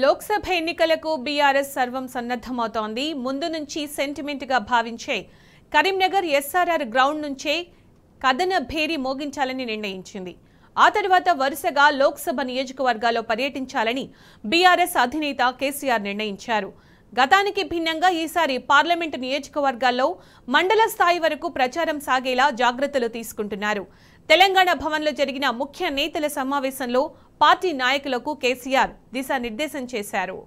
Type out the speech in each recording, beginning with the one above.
లోక్సభ ఎన్నికలకు బీఆర్ఎస్ సర్వం సన్నద్ధమవుతోంది. ముందు నుంచి సెంటిమెంట్ గా భావించే కరీంనగర్ ఎస్ఆర్ఆర్ గ్రౌండ్ నుంచే కథన భేరీ మోగించాలని నిర్ణయించింది. ఆ తర్వాత వరుసగా లోక్సభ నియోజకవర్గాల్లో పర్యటించాలని బీఆర్ఎస్ అధినేత కేసీఆర్ నిర్ణయించారు. గతానికి భిన్నంగా ఈసారి పార్లమెంటు నియోజకవర్గాల్లో మండల స్థాయి వరకు ప్రచారం సాగేలా జాగ్రత్తలు తీసుకుంటున్నారు. తెలంగాణ భవన్లో జరిగిన ముఖ్య నేతల సమావేశంలో పార్టీ నాయకులకు కేసీఆర్ దిశానిర్దేశం చేశారు.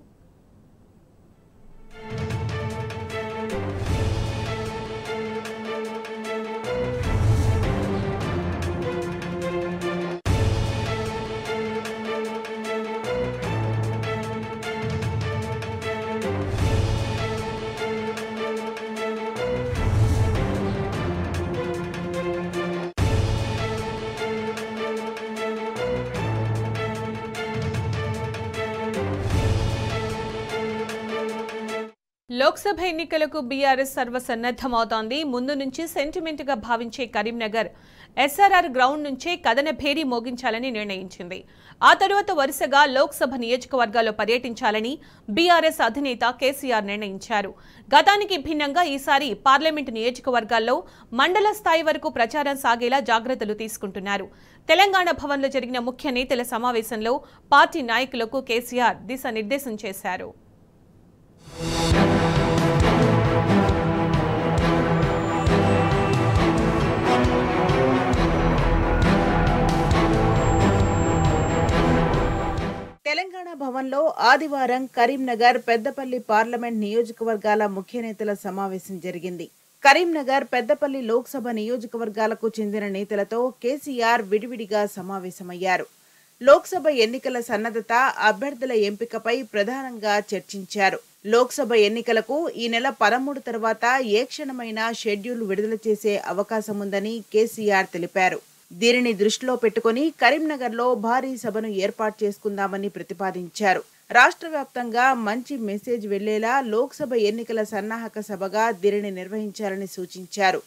లోక్సభ ఎన్నికలకు బీఆర్ఎస్ సర్వసన్నద్ధమవుతోంది. ముందు నుంచి సెంటిమెంట్ గా భావించే కరీంనగర్ ఎస్ఆర్ఆర్ గ్రౌండ్ నుంచే కథన భేరీ మోగించాలని నిర్ణయించింది. ఆ తర్వాత వరుసగా లోక్సభ నియోజకవర్గాల్లో పర్యటించాలని బీఆర్ఎస్ అధినేత కేసీఆర్ నిర్ణయించారు. గతానికి భిన్నంగా ఈసారి పార్లమెంటు నియోజకవర్గాల్లో మండల స్థాయి వరకు ప్రచారం సాగేలా జాగ్రత్తలు తీసుకుంటున్నారు. తెలంగాణ భవన్లో జరిగిన ముఖ్య నేతల సమావేశంలో పార్టీ నాయకులకు కేసీఆర్ దిశానిర్దేశం చేశారు. తెలంగాణ భవన్లో ఆదివారం కరీంనగర్ పెద్దపల్లి పార్లమెంట్ నియోజకవర్గాల ముఖ్య నేతల సమావేశం జరిగింది. కరీంనగర్ పెద్దపల్లి లోక్సభ నియోజకవర్గాలకు చెందిన నేతలతో కేసీఆర్ విడివిడిగా సమావేశమయ్యారు. లోక్సభ ఎన్నికల సన్నద్ధత, అభ్యర్థుల ఎంపికపై ప్రధానంగా చర్చించారు. లోక్సభ ఎన్నికలకు ఈ నెల 13 తర్వాత ఏ క్షణమైనా షెడ్యూల్ విడుదల చేసే అవకాశం ఉందని కేసీఆర్ తెలిపారు. దీనిని దృష్టిలో పెట్టుకుని కరీంనగర్లో భారీ సభను ఏర్పాటు చేసుకుందామని ప్రతిపాదించారు. రాష్ట్ర వ్యాప్తంగా మంచి మెసేజ్ వెళ్లేలా లోక్సభ ఎన్నికల సన్నాహక సభగా దీనిని నిర్వహించాలని సూచించారు.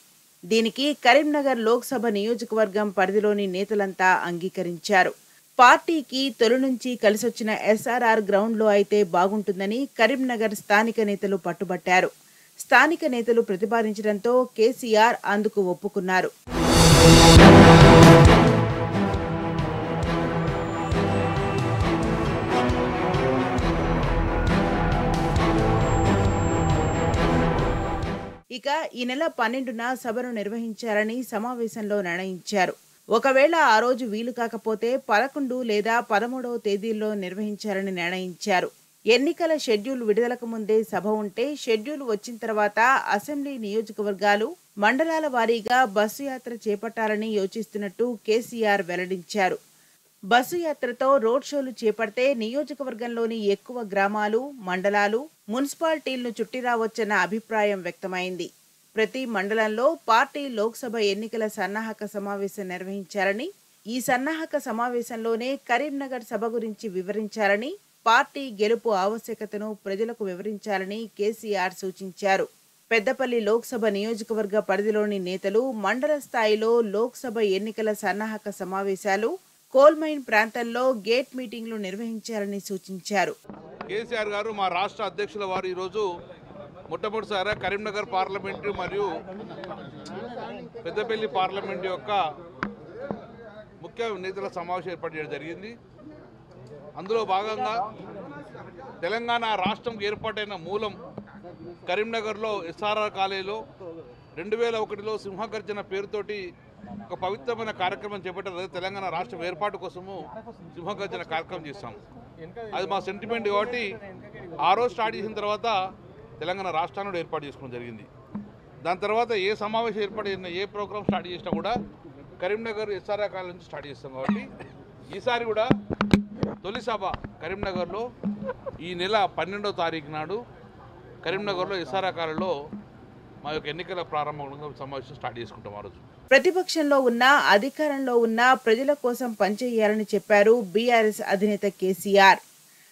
దీనికి కరీంనగర్ లోక్సభ నియోజకవర్గం పరిధిలోని నేతలంతా అంగీకరించారు. పార్టీకి తొలి నుంచి కలిసొచ్చిన ఎస్ఆర్ఆర్ గ్రౌండ్లో అయితే బాగుంటుందని కరీంనగర్ స్థానిక నేతలు పట్టుబట్టారు. స్థానిక నేతలు ప్రతిపాదించడంతో కేసీఆర్ అందుకు ఒప్పుకున్నారు. ఇక ఈ నెల 12న సభను నిర్వహించాలని సమావేశంలో నిర్ణయించారు. ఒకవేళ ఆ రోజు వీలు కాకపోతే 11 లేదా 13వ తేదీల్లో నిర్వహించాలని నిర్ణయించారు. ఎన్నికల షెడ్యూల్ విడుదలకు ముందే సభ ఉంటే షెడ్యూల్ వచ్చిన తర్వాత అసెంబ్లీ నియోజకవర్గాలు, మండలాల వారీగా బస్సు యాత్ర చేపట్టాలని యోచిస్తున్నట్టు కేసీఆర్ వెల్లడించారు. బస్సు యాత్రతో రోడ్ షోలు చేపడితే నియోజకవర్గంలోని ఎక్కువ గ్రామాలు, మండలాలు, మున్సిపాలిటీలను చుట్టి రావచ్చన్న అభిప్రాయం వ్యక్తమైంది. ప్రతి మండలంలో పార్టీ లోక్సభ ఎన్నికల సన్నాహక సమావేశం నిర్వహించాలని, ఈ సన్నాహక సమావేశంలోనే కరీంనగర్ సభ గురించి వివరించాలని, పార్టీ గెలుపు ఆవశ్యకతను ప్రజలకు వివరించాలని కేసీఆర్ సూచించారు. పెద్దపల్లి లోక్సభ నియోజకవర్గ పరిధిలోని నేతలు మండల స్థాయిలో లోక్సభ ఎన్నికల సన్నాహక సమావేశాలు, కోల్మైన్ ప్రాంతంలో గేట్ మీటింగ్లు నిర్వహించాలని సూచించారు. కేసీఆర్ గారు మా రాష్ట్ర అధ్యక్షుల వారు ఈరోజు మొట్టమొదటిసారి కరీంనగర్ పార్లమెంటు మరియు పెద్దపల్లి పార్లమెంటు యొక్క ముఖ్య నేతల సమావేశం ఏర్పాటు చేయడం జరిగింది. అందులో భాగంగా తెలంగాణ రాష్ట్రం ఏర్పాటైన మూలం కరీంనగర్లో ఎస్ఆర్ఆర్ కాలేజీలో 2001లో సింహగర్జన పేరుతోటి ఒక పవిత్రమైన కార్యక్రమం చేపట్టారు. తెలంగాణ రాష్ట్రం ఏర్పాటు కోసము సింహగర్జన కార్యక్రమం చేస్తాం. అది మా సెంటిమెంట్ కాబట్టి ఆ రోజు స్టార్ట్ చేసిన తర్వాత తెలంగాణ రాష్ట్రాన్ని ఏర్పాటు చేసుకోవడం జరిగింది. దాని తర్వాత ఏ సమావేశం ఏర్పాటు చేసినా, ఏ ప్రోగ్రామ్ స్టార్ట్ చేసినా కూడా కరీంనగర్ ఎస్ఆర్ఆర్ కాలేజ్ నుంచి స్టార్ట్ చేస్తాం. కాబట్టి ఈసారి కూడా తొలి సభ కరీంనగర్లో ఈ నెల 12వ తారీఖు నాడు కరీంనగర్లో ఎస్ఆర్ఆర్ కాలేజ్లో మా యొక్క ఎన్నికల ప్రారంభంగా సమావేశం స్టార్ట్ చేసుకుంటాం. ఆ రోజు ప్రతిపక్షంలో ఉన్నా, అధికారంలో ఉన్నా ప్రజల కోసం పనిచేయాలని చెప్పారు బీఆర్ఎస్ అధినేత కేసీఆర్.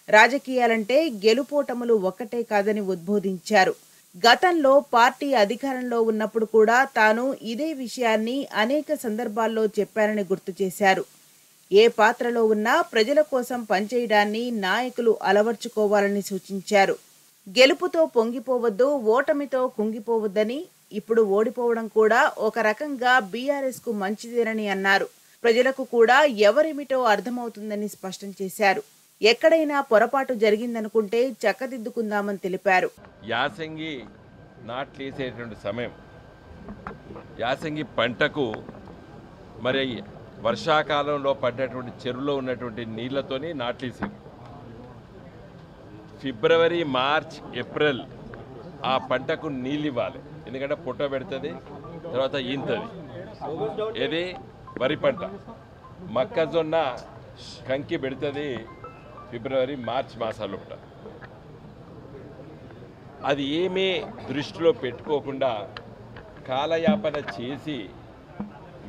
రాజకీయాలంటే గెలుపోటములు ఒక్కటే కాదని ఉద్బోధించారు. గతంలో పార్టీ అధికారంలో ఉన్నప్పుడు కూడా తాను ఇదే విషయాన్ని అనేక సందర్భాల్లో చెప్పారని గుర్తు చేశారు. ఏ పాత్రలో ఉన్నా ప్రజల కోసం పనిచేయడాన్ని నాయకులు అలవర్చుకోవాలని సూచించారు. గెలుపుతో పొంగిపోవద్దు, ఓటమితో కుంగిపోవద్దని, ఇప్పుడు ఓడిపోవడం కూడా ఒక రకంగా బీఆర్ఎస్ కు మంచిదేనని అన్నారు. ప్రజలకు కూడా ఎవరేమిటో అర్థమవుతుందని స్పష్టం చేశారు. ఎక్కడైనా పొరపాటు జరిగిందనుకుంటే చక్కదిద్దుకుందామని తెలిపారు. యాసంగి నాట్లేసేటువంటి సమయం, యాసంగి పంటకు మరి వర్షాకాలంలో పడ్డటువంటి చెరువులో ఉన్నటువంటి నీళ్లతోని నాట్లేసేది. ఫిబ్రవరి, మార్చ్, ఏప్రిల్ ఆ పంటకు నీళ్ళు ఇవ్వాలి. ఎందుకంటే పుట్ట పెడుతుంది, తర్వాత ఈంతది. ఇది వరి పంట. మొక్కజొన్న కంకి పెడుతుంది ఫిబ్రవరి, మార్చ్ మాసాలు. అది ఏమీ దృష్టిలో పెట్టుకోకుండా కాలయాపన చేసి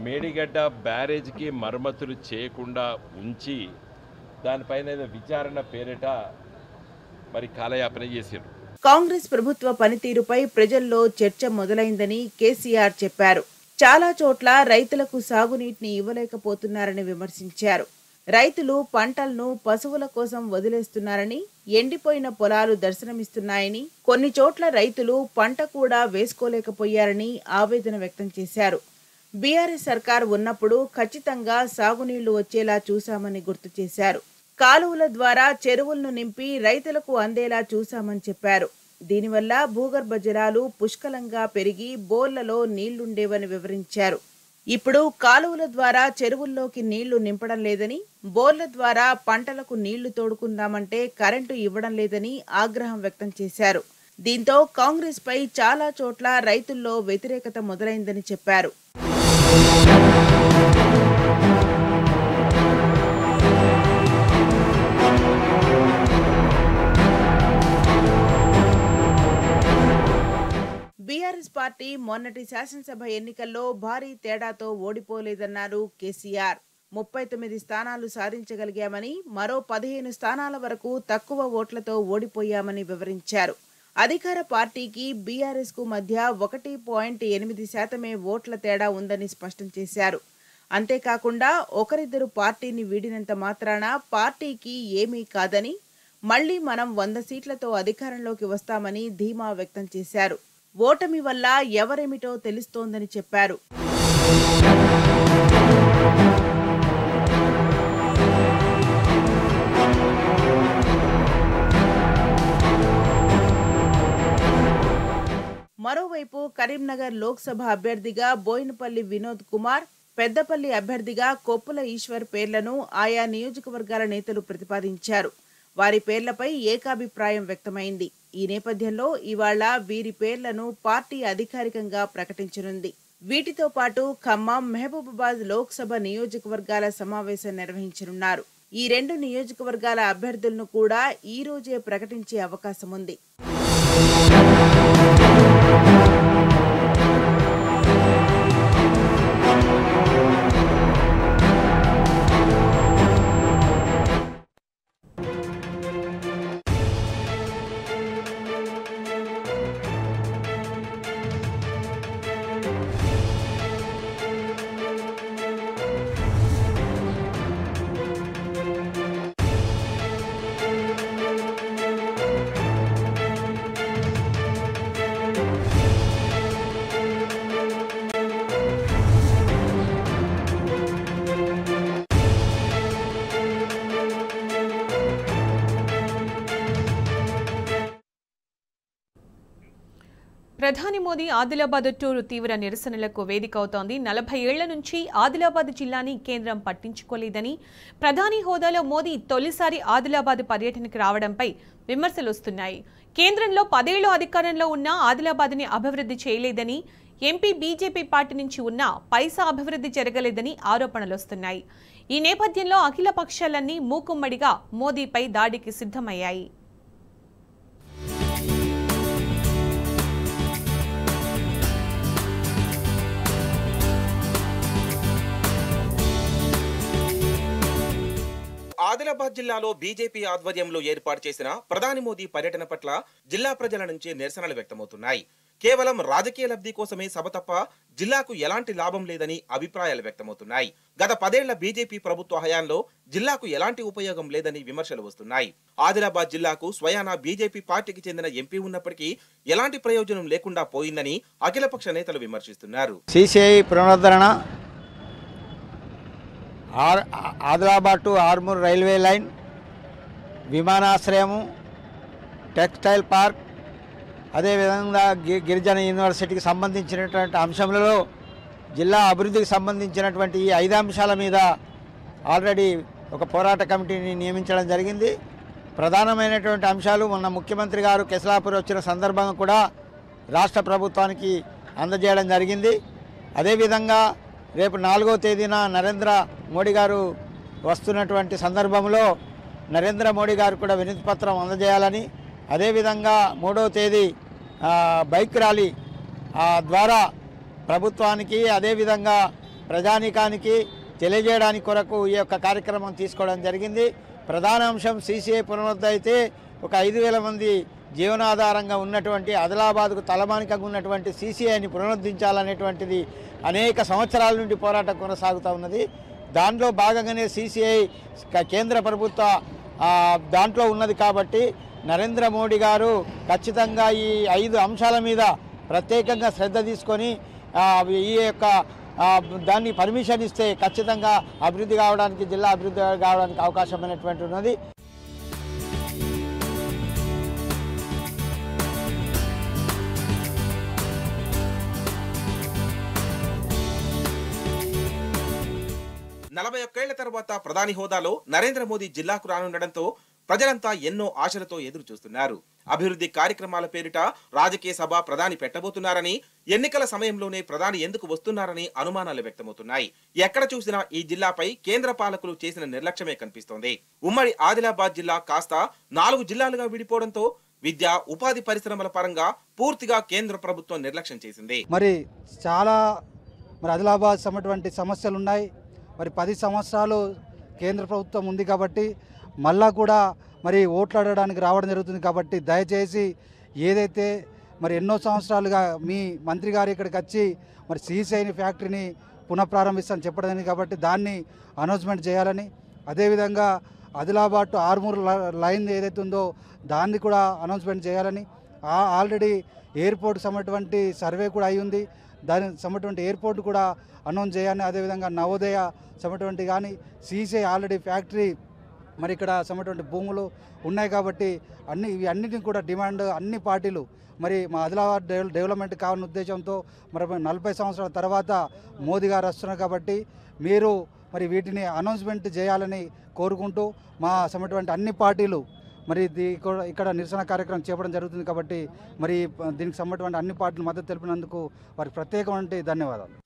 మేడిగడ్డ బ్యారేజ్కి మరమ్మతులు చేయకుండా ఉంచి దానిపైన విచారణ పేరిట మరి కాలయాపన చేశారు. కాంగ్రెస్ ప్రభుత్వ పనితీరుపై ప్రజల్లో చర్చ మొదలైందని కేసీఆర్ చెప్పారు. చాలా చోట్ల రైతులకు సాగునీటిని ఇవ్వలేకపోతున్నారని విమర్శించారు. రైతులు పంటలను పశువుల కోసం వదిలేస్తున్నారని, ఎండిపోయిన పొలాలు దర్శనమిస్తున్నాయని, కొన్ని చోట్ల రైతులు పంట కూడా వేసుకోలేకపోయారని ఆవేదన వ్యక్తం చేశారు. బీఆర్ఎస్ సర్కార్ ఉన్నప్పుడు ఖచ్చితంగా సాగునీళ్లు వచ్చేలా చూశామని గుర్తు చేశారు. కాలువల ద్వారా చెరువులను నింపి రైతులకు అందేలా చూశామని చెప్పారు. దీనివల్ల భూగర్భ జలాలు పుష్కలంగా పెరిగి బోర్లలో నీళ్లుండేవని వివరించారు. ఇప్పుడు కాలువల ద్వారా చెరువుల్లోకి నీళ్లు నింపడం లేదని, బోర్ల ద్వారా పంటలకు నీళ్లు తోడుకుందామంటే కరెంటు ఇవ్వడం లేదని ఆగ్రహం వ్యక్తం చేశారు. దీంతో కాంగ్రెస్ పై చాలా చోట్ల రైతుల్లో వ్యతిరేకత మొదలైందని చెప్పారు. బీఆర్ఎస్ పార్టీ మొన్నటి శాసనసభ ఎన్నికల్లో భారీ తేడాతో ఓడిపోలేదన్నారు కేసీఆర్. 39 స్థానాలు సాధించగలిగామని, మరో 15 స్థానాల వరకు తక్కువ ఓట్లతో ఓడిపోయామని వివరించారు. అధికార పార్టీకి బీఆర్ఎస్ కు మధ్య 1.8% ఓట్ల తేడా ఉందని స్పష్టం చేశారు. అంతేకాకుండా ఒకరిద్దరు పార్టీని వీడినంత మాత్రాన పార్టీకి ఏమీ కాదని, మళ్లీ మనం 100 సీట్లతో అధికారంలోకి వస్తామని ధీమా వ్యక్తం చేశారు. ఓటమి వల్ల ఎవరేమిటో తెలుస్తోందని చెప్పారు. మరోవైపు కరీంనగర్ లోక్సభ అభ్యర్థిగా బోయినపల్లి వినోద్ కుమార్, పెద్దపల్లి అభ్యర్థిగా కొప్పుల ఈశ్వర్ పేర్లను ఆయా నియోజకవర్గాల నేతలు ప్రతిపాదించారు. వారి పేర్లపై ఏకాభిప్రాయం వ్యక్తమైంది. ఈ నేపథ్యంలో ఇవాళ వీరి పేర్లను పార్టీ అధికారికంగా ప్రకటించనుంది. వీటితో పాటు ఖమ్మం, మహబూబాబాద్ లోక్సభ నియోజకవర్గాల సమావేశం నిర్వహించనున్నారు. ఈ 2 నియోజకవర్గాల అభ్యర్థులను కూడా ఈ రోజే ప్రకటించే అవకాశం ఉంది. ప్రధాని మోదీ ఆదిలాబాద్ టూర్ తీవ్ర నిరసనలకు వేదిక అవుతోంది. 40 ఏళ్ల నుంచి ఆదిలాబాద్ జిల్లాని కేంద్రం పట్టించుకోలేదని, ప్రధాని హోదాలో మోదీ తొలిసారి ఆదిలాబాద్ పర్యటనకు రావడంపై విమర్శలు వస్తున్నాయి. కేంద్రంలో 10 ఏళ్లు అధికారంలో ఉన్న ఆదిలాబాద్ని అభివృద్ధి చేయలేదని, ఎంపీ బీజేపీ పార్టీ నుంచి ఉన్న పైసా అభివృద్ధి జరగలేదని ఆరోపణలు వస్తున్నాయి. ఈ నేపథ్యంలో అఖిల పక్షాలన్నీ మూకుమ్మడిగా మోదీపై దాడికి సిద్ధమయ్యాయి. ఆదిలాబాద్ జిల్లాలో బీజేపీ ఆధ్వర్యంలో ఏర్పాటు చేసిన ప్రధాని మోదీ పర్యటన పట్ల జిల్లా ప్రజల నుంచి నిరసనలు వ్యక్తమవుతున్నాయి. కేవలం రాజకీయ లబ్ధి కోసమే సభ తప్ప జిల్లాకు ఎలాంటి లాభం లేదని అభిప్రాయాలు వ్యక్తమవుతున్నాయి. గత 10 ఏళ్ల బీజేపీ ప్రభుత్వ హయాంలో జిల్లాకు ఎలాంటి ఉపయోగం లేదని విమర్శలు వస్తున్నాయి. ఆదిలాబాద్ జిల్లాకు స్వయానా బీజేపీ పార్టీకి చెందిన ఎంపీ ఉన్నప్పటికీ ఎలాంటి ప్రయోజనం లేకుండా పోయిందని అఖిలపక్ష నేతలు విమర్శిస్తున్నారు. సిసిఐ పునరుద్ధరణ, Adilabad to Armoor railway line, విమానాశ్రయము, టెక్స్టైల్ పార్క్, అదేవిధంగా గిరిజన యూనివర్సిటీకి సంబంధించినటువంటి అంశంలో జిల్లా అభివృద్ధికి సంబంధించినటువంటి ఈ 5 అంశాల మీద ఆల్రెడీ ఒక పోరాట కమిటీని నియమించడం జరిగింది. ప్రధానమైనటువంటి అంశాలు మొన్న ముఖ్యమంత్రి గారు కెస్లాపూర్ వచ్చిన సందర్భంగా కూడా రాష్ట్ర ప్రభుత్వానికి అందజేయడం జరిగింది. అదేవిధంగా రేపు 4వ తేదీన నరేంద్ర మోడీ గారు వస్తున్నటువంటి సందర్భంలో నరేంద్ర మోడీ గారు కూడా వినతి పత్రం అందజేయాలని, అదేవిధంగా 3వ తేదీ బైక్ ర్యాలీ ద్వారా ప్రభుత్వానికి అదేవిధంగా ప్రజానీకానికి తెలియజేయడానికి కొరకు ఈ యొక్క కార్యక్రమం తీసుకోవడం జరిగింది. ప్రధాన అంశం సిసిఐ పునరుద్ధరణ అయితే ఒక 5,000 మంది జీవనాధారంగా ఉన్నటువంటి ఆదిలాబాద్కు తలమానికంగా ఉన్నటువంటి సిసిఐని పునరుద్ధరించాలనేటువంటిది అనేక సంవత్సరాల నుండి పోరాటం కొనసాగుతూ ఉన్నది. దాంట్లో భాగంగానే సిసిఐ కేంద్ర ప్రభుత్వ దాంట్లో ఉన్నది కాబట్టి నరేంద్ర మోడీ గారు ఖచ్చితంగా ఈ 5 అంశాల మీద ప్రత్యేకంగా శ్రద్ధ తీసుకొని ఈ యొక్క దాన్ని పర్మిషన్ ఇస్తే ఖచ్చితంగా అభివృద్ధి కావడానికి, జిల్లా అభివృద్ధి కావడానికి అవకాశమైనటువంటి ఉన్నది. నలభై 41 ఏళ్ల తర్వాత ప్రధాని హోదాలో నరేంద్ర మోదీ జిల్లాకు రానుండడంతో ప్రజలంతా ఎన్నో ఆశలతో ఎదురు చూస్తున్నారు. అభివృద్ధి కార్యక్రమాల పేరిట రాజకీయ సభ ప్రధాని పెట్టబోతున్నారని, ఎన్నికల సమయంలోనే ప్రధాని ఎందుకు వస్తున్నారని అనుమానాలు వ్యక్తమవుతున్నాయి. ఎక్కడ చూసినా ఈ జిల్లాపై కేంద్ర పాలకులు చేసిన నిర్లక్ష్యమే కనిపిస్తోంది. ఉమ్మడి ఆదిలాబాద్ జిల్లా కాస్త 4 జిల్లాలుగా విడిపోవడంతో విద్య, ఉపాధి పరిశ్రమల పరంగా పూర్తిగా కేంద్ర ప్రభుత్వం నిర్లక్ష్యం చేసింది. మరి చాలా ఆదిలాబాద్ సమైనటువంటి సమస్యలు ఉన్నాయి. మరి 10 సంవత్సరాలు కేంద్ర ప్రభుత్వం ఉంది కాబట్టి మళ్ళా కూడా మరి ఓట్లాడడానికి రావడం జరుగుతుంది. కాబట్టి దయచేసి ఏదైతే మరి ఎన్నో సంవత్సరాలుగా మీ మంత్రి గారు ఇక్కడికి వచ్చి మరి సిసిఐని ఫ్యాక్టరీని పునఃప్రారంభిస్తానని చెప్పడం కాబట్టి దాన్ని అనౌన్స్మెంట్ చేయాలని, అదేవిధంగా ఆదిలాబాద్ టు ఆర్మూర్ లైన్ ఏదైతే ఉందో దాన్ని కూడా అనౌన్స్మెంట్ చేయాలని, ఆల్రెడీ ఎయిర్పోర్ట్ సమైనటువంటి సర్వే కూడా అయి ఉంది, దాని సమైనటువంటి ఎయిర్పోర్ట్ కూడా అనౌన్స్ చేయాలని, అదేవిధంగా నవోదయ సమైనటువంటి కానీ సిసిఐ ఆల్రెడీ ఫ్యాక్టరీ మరి ఇక్కడ సమైనటువంటి భూములు ఉన్నాయి కాబట్టి ఇవన్నిటిని కూడా డిమాండ్ అన్ని పార్టీలు మరి మా ఆదిలాబాద్ డెవలప్మెంట్ కావాలనే ఉద్దేశంతో మరి 40 సంవత్సరాల తర్వాత మోదీ గారు వస్తున్నారు కాబట్టి మీరు మరి వీటిని అనౌన్స్మెంట్ చేయాలని కోరుకుంటూ మా సమైనటువంటి అన్ని పార్టీలు మరి ఇక్కడ నిరసన కార్యక్రమం చేపట్టడం జరుగుతుంది. కాబట్టి మరి దీనికి సంబంధించిన అన్ని పార్టీలు మద్దతు తెలిపినందుకు వారికి ప్రత్యేకమైన ధన్యవాదాలు.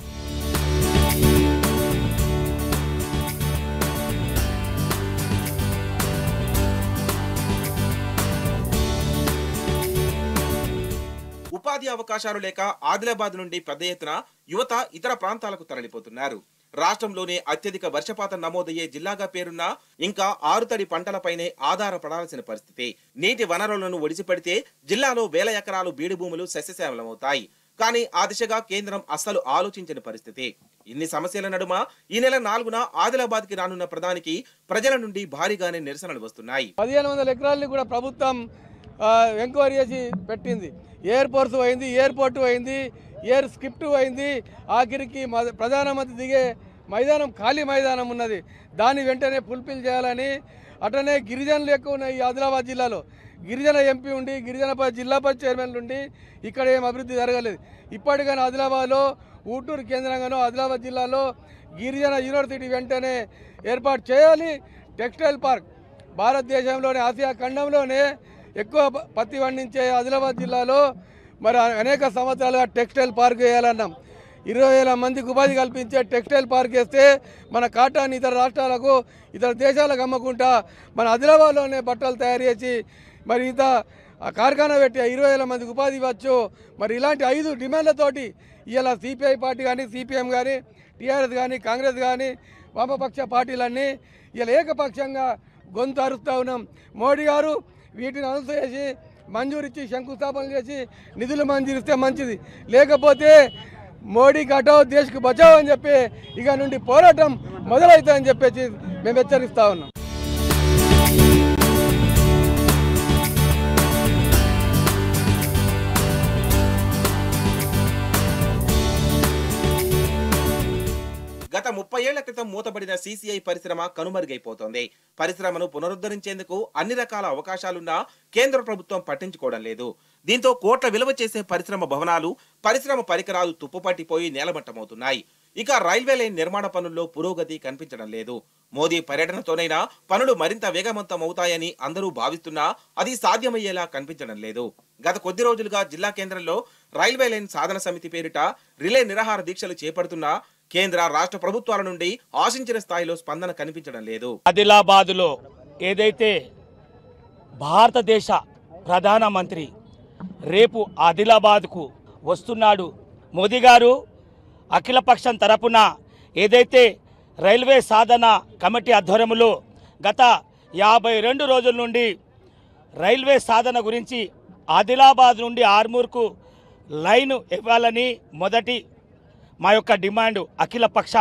ఉపాధి అవకాశాలు లేక ఆదిలాబాద్ నుండి పెద్ద ఎత్తున యువత ఇతర ప్రాంతాలకు తరలిపోతున్నారు. రాష్ట్రంలోనే అత్యధిక వర్షపాతం నమోదయ్యే జిల్లాగా పేరున్న ఇంకా ఆరుతడి పంటలపైనే ఆధారపడాల్సిన పరిస్థితి. నీటి వనరులను ఒడిసిపడితే జిల్లాలో వేల ఎకరాలు బీడు భూములు సస్యశ్యామలమవుతాయి. కానీ ఆ దిశగా కేంద్రం అస్సలు ఆలోచించిన పరిస్థితి. ఇన్ని సమస్యల నడుమ ఈ నెల 4న ఆదిలాబాద్ కి రానున్న ప్రధానికి ప్రజల నుండి భారీగానే నిరసనలు వస్తున్నాయి. 1500 ఎకరాలని కూడా ప్రభుత్వం ఎంక్వైరీ చేసి పెట్టింది. ఎయిర్పోర్ట్స్ అయింది, ఎయిర్పోర్టు అయింది, ఎయిర్ స్క్రిప్ట్ అయింది. ఆఖరికి ప్రధానమంత్రి దిగే మైదానం ఖాళీ మైదానం ఉన్నది. దాన్ని వెంటనే ఫుల్ఫిల్ చేయాలని, అట్లనే గిరిజనులు ఎక్కువ ఉన్నాయి ఈ ఆదిలాబాద్ జిల్లాలో. గిరిజన ఎంపీ ఉండి, గిరిజన జిల్లా పరిషత్ చైర్మన్లు ఉండి ఇక్కడ ఏం అభివృద్ధి జరగలేదు. ఇప్పటికైనా ఆదిలాబాద్లో ఊటూరు కేంద్రంగానో ఆదిలాబాద్ జిల్లాలో గిరిజన యూనివర్సిటీ వెంటనే ఏర్పాటు చేయాలి. టెక్స్టైల్ పార్క్ భారతదేశంలోనే, ఆసియా ఖండంలోనే ఎక్కువ పత్తి పండించే ఆదిలాబాద్ జిల్లాలో మరి అనేక సంవత్సరాలుగా టెక్స్టైల్ పార్క్ వేయాలన్నాం. 20,000 మందికి ఉపాధి కల్పించే టెక్స్టైల్ పార్క్ వేస్తే మన కాటాన్ని ఇతర రాష్ట్రాలకు, ఇతర దేశాలకు అమ్మకుండా మన ఆదిలాబాద్లోనే బట్టలు తయారు చేసి మరి ఇంత కార్ఖానా పెట్టి 20,000 మందికి ఉపాధి ఇవ్వచ్చు. మరి ఇలాంటి 5 డిమాండ్లతోటి ఇలా సిపిఐ పార్టీ కానీ, సిపిఎం కానీ, టీఆర్ఎస్ కానీ, కాంగ్రెస్ కానీ, వామపక్ష పార్టీలన్నీ ఇలా ఏకపక్షంగా గొంతు అరుస్తూ ఉన్నాం. మోడీ గారు వీటిని అనౌన్స్ చేసి మంజూరిచ్చి శంకుస్థాపన చేసి నిధులు మంజూరిస్తే మంచిది. లేకపోతే మోడీకి హటావ్ దేశ్కు బచావ్ అని చెప్పి ఇక నుండి పోరాటం మొదలవుతుందని చెప్పేసి మేము హెచ్చరిస్తా ఉన్నాం. గత 30 ఏళ్ల క్రితం మూతపడిన సీసీఐ పరిశ్రమ కనుమరుగైపోతోంది. పరిశ్రమను పునరుద్ధరించేందుకు అన్ని రకాల అవకాశాలున్నా కేంద్ర ప్రభుత్వం పట్టించుకోవడం లేదు. దీంతో కోట్ల విలువ చేసే పరిశ్రమ భవనాలు, పరిశ్రమ పరికరాలు తుప్పుపట్టిపోయి నేలమట్టమవుతున్నాయి. ఇక రైల్వే లైన్ నిర్మాణ పనుల్లో పురోగతి కనిపించడం లేదు. మోదీ పర్యటనతోనైనా పనులు మరింత వేగవంతం అవుతాయని అందరూ భావిస్తున్నా అది సాధ్యమయ్యేలా కనిపించడం లేదు. గత కొద్ది రోజులుగా జిల్లా కేంద్రంలో రైల్వే లైన్ సాధన సమితి పేరిట రిలే నిరాహార దీక్షలు చేపడుతున్నా కేంద్ర రాష్ట్ర ప్రభుత్వాల నుండి ఆశించిన స్థాయిలో స్పందన కనిపించడం లేదు. ఆదిలాబాద్లో ఏదైతే భారతదేశ ప్రధానమంత్రి రేపు ఆదిలాబాద్కు వస్తున్నాడు, మోదీ గారు అఖిలపక్షం తరపున ఏదైతే రైల్వే సాధన కమిటీ ఆధ్వర్యంలో గత 52 రోజుల నుండి రైల్వే సాధన గురించి ఆదిలాబాద్ నుండి ఆర్మూర్కు లైన్ ఇవ్వాలని మొదటి మా యొక్క డిమాండు అఖిలపక్ష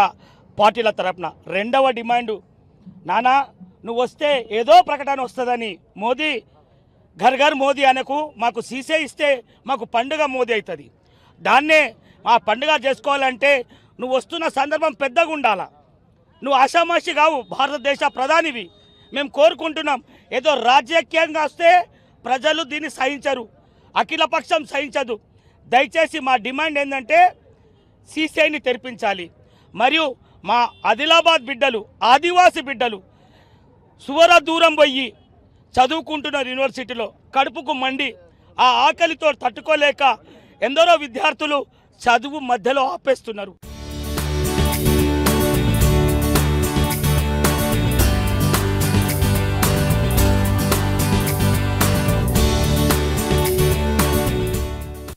పార్టీల తరపున. రెండవ డిమాండు, నానా నువ్వు వస్తే ఏదో ప్రకటన వస్తుందని మోదీ ఘర్ ఘర్ మోదీ అనకు, మాకు సీసే ఇస్తే మాకు పండుగ మోదీ అవుతుంది. దాన్నే మా పండుగ చేసుకోవాలంటే నువ్వు వస్తున్న సందర్భం పెద్దగా ఉండాలా. నువ్వు ఆషామాషి కావు, భారతదేశ ప్రధానివి. మేము కోరుకుంటున్నాం, ఏదో రాజకీయంగా వస్తే ప్రజలు దీన్ని సహించరు, అఖిలపక్షం సహించదు. దయచేసి మా డిమాండ్ ఏంటంటే సీసీఐని తెరిపించాలి. మరియు మా ఆదిలాబాద్ బిడ్డలు, ఆదివాసి బిడ్డలు సువర దూరం పోయి చదువుకుంటున్నారు యూనివర్సిటీలో, కడుపుకు మండి ఆ ఆకలితో తట్టుకోలేక ఎందరో విద్యార్థులు చదువు మధ్యలో ఆపేస్తున్నారు.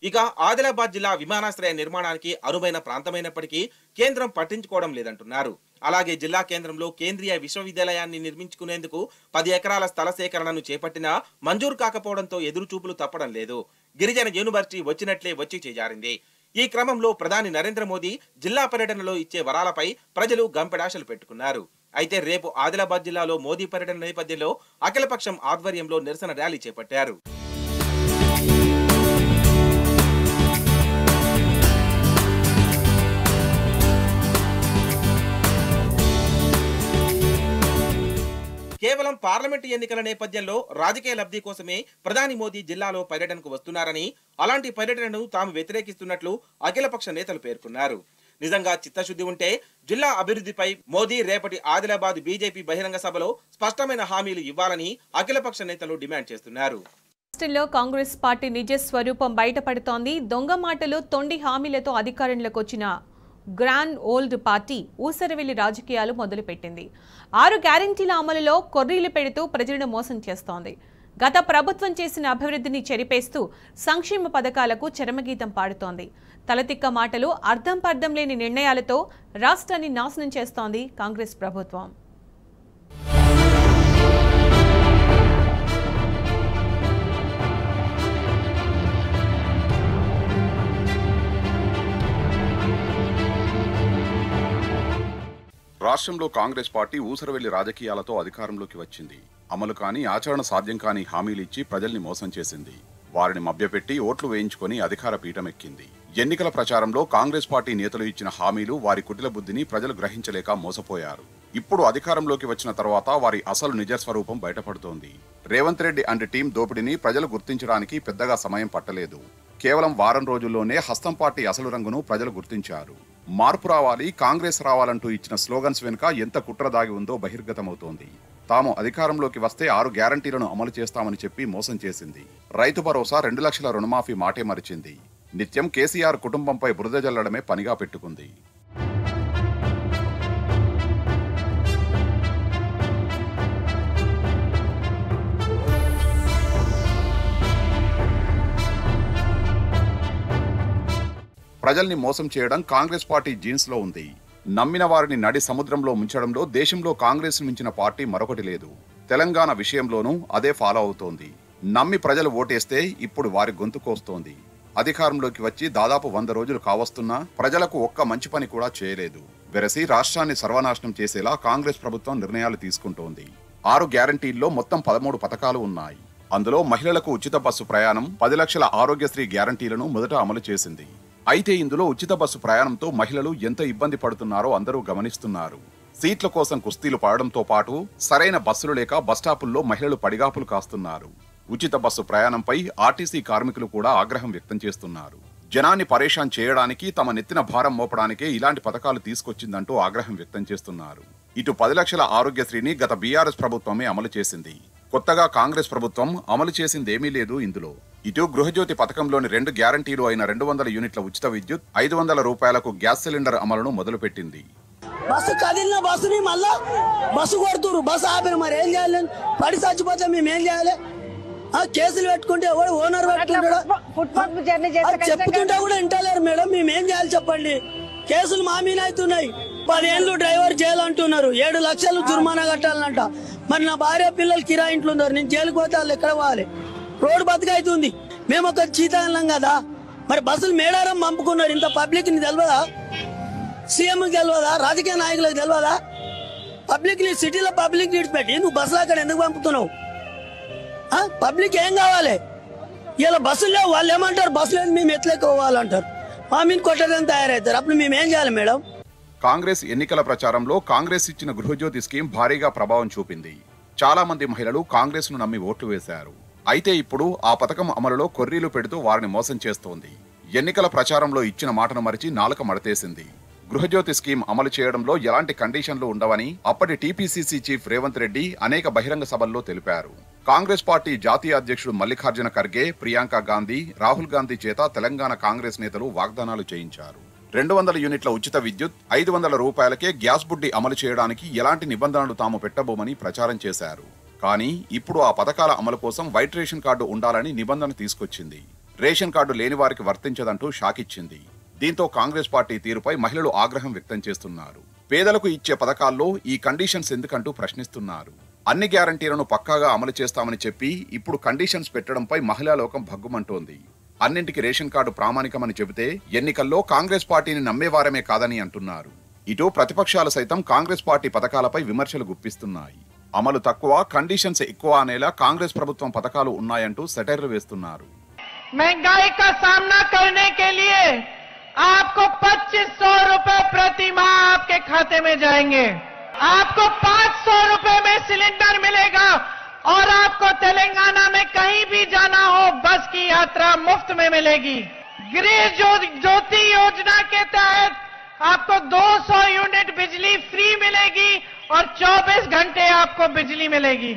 ఇక ఆదిలాబాద్ జిల్లా విమానాశ్రయ నిర్మాణానికి అనువైన ప్రాంతమైనప్పటికీ కేంద్రం పట్టించుకోవడం లేదంటున్నారు. అలాగే జిల్లా కేంద్రంలో కేంద్రీయ విశ్వవిద్యాలయాన్ని నిర్మించుకునేందుకు 10 ఎకరాల స్థల సేకరణను చేపట్టినా మంజూరు కాకపోవడంతో ఎదురుచూపులు తప్పడం లేదు. గిరిజన యూనివర్సిటీ వచ్చినట్లే వచ్చి చేజారింది. ఈ క్రమంలో ప్రధాని నరేంద్ర మోదీ జిల్లా పర్యటనలో ఇచ్చే వరాలపై ప్రజలు గంపెడాశలు పెట్టుకున్నారు. అయితే రేపు ఆదిలాబాద్ జిల్లాలో మోదీ పర్యటన నేపథ్యంలో అఖిలపక్షం ఆధ్వర్యంలో నిరసన ర్యాలీ చేపట్టారు. కేవలం పార్లమెంటు ఎన్నికల నేపథ్యంలో రాజకీయ లబ్ధి కోసమే ప్రధాని మోదీ జిల్లాలో పర్యటనకు వస్తున్నారని, అలాంటి పర్యటనను తాము వ్యతిరేకిస్తున్నట్లు అఖిలపక్ష నేతలు పేర్కొన్నారు. నిజంగా చిత్తశుద్ధి ఉంటే జిల్లా అభివృద్ధిపై మోదీ రేపటి ఆదిలాబాద్ బీజేపీ బహిరంగ సభలో స్పష్టమైన హామీలు ఇవ్వాలని అఖిలపక్ష నేతలు డిమాండ్ చేస్తున్నారు. రాష్ట్రంలో కాంగ్రెస్ పార్టీ నిజ స్వరూపం బయటపడుతోంది. దొంగ మాటలు, తొండి హామీలతో అధికారంలోకి వచ్చిన గ్రాండ్ ఓల్డ్ పార్టీ ఊసరవెల్లి రాజకీయాలు మొదలుపెట్టింది. 6 గ్యారెంటీల అమలులో కొర్రీలు పెడుతూ ప్రజలను మోసం చేస్తోంది. గత ప్రభుత్వం చేసిన అభివృద్ధిని చెరిపేస్తూ సంక్షేమ పథకాలకు చరమగీతం పాడుతోంది. తలతిక్క మాటలు, అర్థం పర్థం లేని నిర్ణయాలతో రాష్ట్రాన్ని నాశనం చేస్తోంది కాంగ్రెస్ ప్రభుత్వం. రాష్ట్రంలో కాంగ్రెస్ పార్టీ ఊసరవెల్లి రాజకీయాలతో అధికారంలోకి వచ్చింది. అమలు కాని, ఆచరణ సాధ్యం కాని హామీలు ఇచ్చి ప్రజల్ని మోసం చేసింది. వారిని మభ్యపెట్టి ఓట్లు వేయించుకొని అధికార పీఠమెక్కింది. ఎన్నికల ప్రచారంలో కాంగ్రెస్ పార్టీ నేతలు ఇచ్చిన హామీలు, వారి కుటిల బుద్ధిని ప్రజలు గ్రహించలేక మోసపోయారు. ఇప్పుడు అధికారంలోకి వచ్చిన తర్వాత వారి అసలు నిజస్వరూపం బయటపడుతోంది. రేవంత్ రెడ్డి అండ్ టీం దోపిడీని ప్రజలు గుర్తించడానికి పెద్దగా సమయం పట్టలేదు. కేవలం వారం రోజుల్లోనే హస్తం పార్టీ అసలు రంగును ప్రజలు గుర్తించారు. మార్పు రావాలి, కాంగ్రెస్ రావాలంటూ ఇచ్చిన స్లోగన్స్ వెనుక ఎంత కుట్ర దాగి ఉందో బహిర్గతమవుతోంది. తాము అధికారంలోకి వస్తే 6 గ్యారంటీలను అమలు చేస్తామని చెప్పి మోసం చేసింది. రైతు భరోసా, 2 లక్షల రుణమాఫీ మాటే మరిచింది. నిత్యం కేసీఆర్ కుటుంబంపై బురద జల్లడమే పనిగా పెట్టుకుంది. ప్రజల్ని మోసం చేయడం కాంగ్రెస్ పార్టీ జీన్స్ లో ఉంది. నమ్మిన వారిని నడి సముద్రంలో ముంచడంలో దేశంలో కాంగ్రెస్ మించిన పార్టీ మరొకటి లేదు. తెలంగాణ విషయంలోనూ అదే ఫాలో అవుతోంది. నమ్మి ప్రజలు ఓటేస్తే ఇప్పుడు వారి గొంతు కోస్తోంది. అధికారంలోకి వచ్చి దాదాపు 100 రోజులు కావస్తున్నా ప్రజలకు ఒక్క మంచి పని కూడా చేయలేదు. వెరసి రాష్ట్రాన్ని సర్వనాశనం చేసేలా కాంగ్రెస్ ప్రభుత్వం నిర్ణయాలు తీసుకుంటోంది. 6 గ్యారంటీల్లో మొత్తం 13 పథకాలు ఉన్నాయి. అందులో మహిళలకు ఉచిత బస్సు ప్రయాణం, 10 లక్షల ఆరోగ్యశ్రీ గ్యారంటీలను మొదట అమలు చేసింది. అయితే ఇందులో ఉచిత బస్సు ప్రయాణంతో మహిళలు ఎంత ఇబ్బంది పడుతున్నారో అందరూ గమనిస్తున్నారు. సీట్ల కోసం కుస్తీలు పడడంతో పాటు సరైన బస్సులు లేక బస్టాపుల్లో మహిళలు పడిగాపులు కాస్తున్నారు. ఉచిత బస్సు ప్రయాణంపై ఆర్టీసీ కార్మికులు కూడా ఆగ్రహం వ్యక్తం చేస్తున్నారు. జనాన్ని పరేషాన్ చేయడానికి, తమ నెత్తిన భారం మోపడానికే ఇలాంటి పథకాలు తీసుకొచ్చిందంటూ ఆగ్రహం వ్యక్తం చేస్తున్నారు. ఇటు 10 లక్షల ఆరోగ్యశ్రీని గత బీఆర్ఎస్ ప్రభుత్వమే అమలు చేసింది. కొత్తగా కాంగ్రెస్ ప్రభుత్వం అమలు చేసిందేమీ లేదు ఇందులో. ఇటు గృహజ్యోతి పథకంలోని 2 గ్యారంటీలు అయిన 200 యూనిట్ల ఉచిత విద్యుత్, 500 రూపాయలకు గ్యాస్ సిలిండర్ అమలును మొదలుపెట్టింది. బస్సు కదిలిన బస్సుని మళ్ళా బస్సు కొడుతురు, బస్సు ఆపిన, మరి ఏం చేయాలి? పడి చచ్చిపోతే మేము ఏం చేయాలి? కేసులు పెట్టుకుంటే ఎవరు ఓనర్ పెట్టుకుంటాడు? చెప్పుతుంటే కూడా వింటలేరు మేడం. మేము ఏం చేయాలి చెప్పండి? కేసులు మా మీద అవుతున్నాయి. 10 ఏళ్ళు డ్రైవర్ జైలు అంటున్నారు, 7 లక్షలు జుర్మానా కట్టాలంట. మరి నా భార్య పిల్లలు కిరాయి ఇంట్లో ఉన్నారు, నేను జైలుకు పోతే వాళ్ళు ఎక్కడ పోవాలి? రోడ్డు బతికైతుంది. మేము ఒక చీతాన్నాం కదా. మరి బస్సులు మేడారం పంపుకున్నారు. ఇంత పబ్లిక్ ని తెలియదా? సీఎంకి తెలియదా? రాజకీయ నాయకులకు తెలియదా? పబ్లిక్ ని సిటీలో పబ్లిక్ విడిచిపెట్టి నువ్వు బస్సులు అక్కడ ఎందుకు పంపుతున్నావు? పబ్లిక్ ఏం కావాలి? ఇలా బస్సులు లేవు, వాళ్ళు ఏమంటారు? బస్సులు లేదు, మేము ఎట్లెక్కోవాలంటారు. మా మీద కొట్టదని తయారవుతారు. అప్పుడు మేము ఏం చేయాలి మేడం? కాంగ్రెస్ ఎన్నికల ప్రచారంలో కాంగ్రెస్ ఇచ్చిన గృహజ్యోతి స్కీమ్ భారీగా ప్రభావం చూపింది. చాలా మంది మహిళలు కాంగ్రెస్ ను నమ్మి ఓట్లు వేశారు. అయితే ఇప్పుడు ఆ పథకం అమలులో కొర్రీలు పెడుతూ వారిని మోసం చేస్తోంది. ఎన్నికల ప్రచారంలో ఇచ్చిన మాటను మరిచి నాలుక మడతేసింది. గృహజ్యోతి స్కీమ్ అమలు చేయడంలో ఎలాంటి కండిషన్లు ఉండవని అప్పటి టీపీసీసీ చీఫ్ రేవంత్ రెడ్డి అనేక బహిరంగ సభల్లో తెలిపారు. కాంగ్రెస్ పార్టీ జాతీయ అధ్యక్షుడు మల్లికార్జున ఖర్గే, ప్రియాంక గాంధీ, రాహుల్ గాంధీ చేత తెలంగాణ కాంగ్రెస్ నేతలు వాగ్దానాలు చేయించారు. 200 యూనిట్ల ఉచిత విద్యుత్, 500 రూపాయలకే గ్యాస్ బుడ్డి అమలు చేయడానికి ఎలాంటి నిబంధనలు తాము పెట్టబోమని ప్రచారం చేశారు. కానీ ఇప్పుడు ఆ పథకాల అమలు కోసం వైట్ రేషన్ కార్డు ఉండాలని నిబంధన తీసుకొచ్చింది. రేషన్ కార్డు లేని వారికి వర్తించదంటూ షాక్ ఇచ్చింది. దీంతో కాంగ్రెస్ పార్టీ తీరుపై మహిళలు ఆగ్రహం వ్యక్తం చేస్తున్నారు. పేదలకు ఇచ్చే పథకాల్లో ఈ కండిషన్స్ ఎందుకంటూ ప్రశ్నిస్తున్నారు. అన్ని గ్యారంటీలను పక్కాగా అమలు చేస్తామని చెప్పి ఇప్పుడు కండిషన్స్ పెట్టడంపై మహిళా లోకం భగ్గుమంటోంది. అన్నింటికి రేషన్ కార్డు ప్రామాణికమని చెబితే ఎన్నికల్లో కాంగ్రెస్ పార్టీని నమ్మేవారమే కాదని అంటున్నారు. ఇటు ప్రతిపక్షాలు సైతం కాంగ్రెస్ పార్టీ పథకాలపై విమర్శలు గుప్పిస్తున్నాయి. అమలు తక్కువ, కండిషన్స్ ఎక్కువ అనేలా కాంగ్రెస్ ప్రభుత్వం పథకాలు ఉన్నాయంటూ సెటైర్లు వేస్తున్నారు. महंगाई का सामना करने के लिए आपको 2500 रुपए प्रति माह आपके खाते में जाएंगे. आपको 500 रुपए में सिलेंडर मिलेगा और आपको तेलंगाना में कहीं भी जाना हो बस की यात्रा मुफ्त में मिलेगी. गृह ज्योति योजना के तहत आपको 200 यूनिट बिजली फ्री मिलेगी और 24 घंटे आपको बिजली मिलेगी.